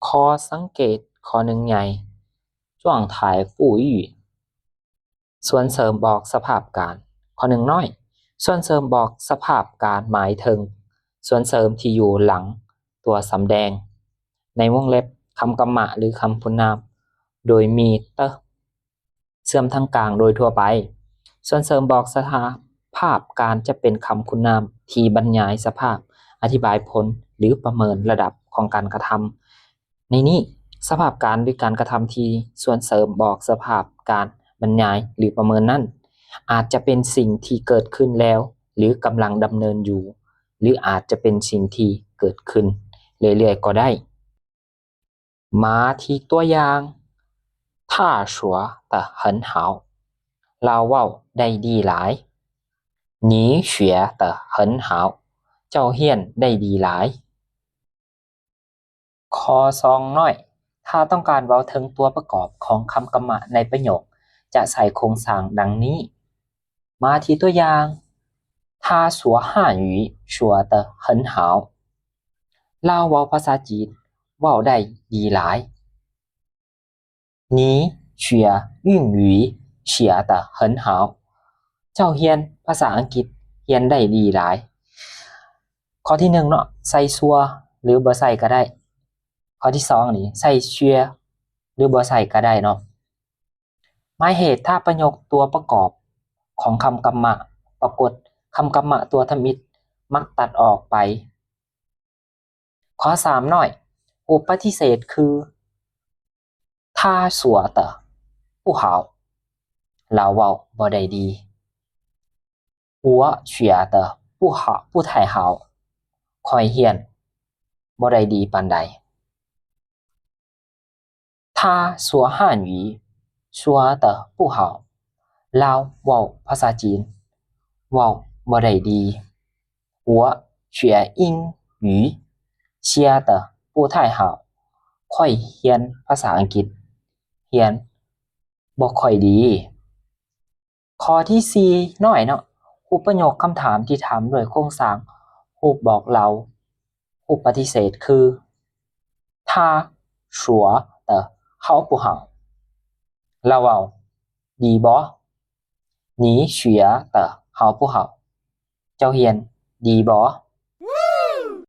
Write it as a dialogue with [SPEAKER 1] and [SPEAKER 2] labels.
[SPEAKER 1] ข้อสังเกตข้อหนึ่งใหญ่จ่วงถ่ายฟู่ยู่ส่วนเสริมบอกสภาพการข้อหนึ่งน้อยส่วนเสริมบอกสภาพการหมายถึงส่วนเสริมที่อยู่หลังตัวสำแดงในวงเล็บคำกำมะหรือคำพุนนามโดยมีเตเสื่อมทางกลางโดยทั่วไปส่วนเสริมบอกสภาพการจะเป็นคำคุณนามที่บรรยายสภาพอธิบายผลหรือประเมินระดับของการกระทำในนี้สภาพการหรือการกระทำที่ส่วนเสริมบอกสภาพการบรรยายหรือประเมินนั้นอาจจะเป็นสิ่งที่เกิดขึ้นแล้วหรือกำลังดำเนินอยู่หรืออาจจะเป็นสิ่งที่เกิดขึ้นเรื่อยๆก็ได้มาที่ตัวอย่าง他说的很好เราเว้าได้ดีหลาย你学得很好เจ้าเฮียนได้ดีหลายข้อสองน้อยถ้าต้องการเว้าถึงตัวประกอบของคำกรรมะในประโยคจะใส่โครงสร้างดังนี้มาที่ตัวอย่าง他说汉语说得很好เราเว้าภาษาจีนเว้าได้ดีหลาย你学英语学得很好เจ้าเฮียนภาษาอังกฤษเฮียนได้ดีหลายข้อที่หนึ่งเนาะใส่ซัวหรือบ่ใส่ก็ได้ข้อที่สองนี่ใส่เชื่อหรือบ่ใส่ก็ได้เนาะหมายเหตุถ้าประโยคตัวประกอบของคำกรรมะปรากฏคำกรรมะตัวทมิตรมักตัดออกไปข้อสามหน่อยรูปปฏิเสธคือ他说的不好เราเว้าบ่ได้ดี我学的不好不太好ข้อยเฮียนบ่ได้ดีปานใด他说汉语说得不好เราเว้าภาษาจีนเว้าบ่ได้ดี我学英语学得不太好ข้อยเฮียนภาษาอังกฤษเฮียนบ่ค่อยดีข้อที่สี่น้อยเนาะรูปประโยคคำถามที่ถามด้วยโครงสร้างรูปบอกเรารูปปฏิเสธคือ他说的好不好เราเว้าดีบ่你学的好不好เจ้าเฮียนดีบ่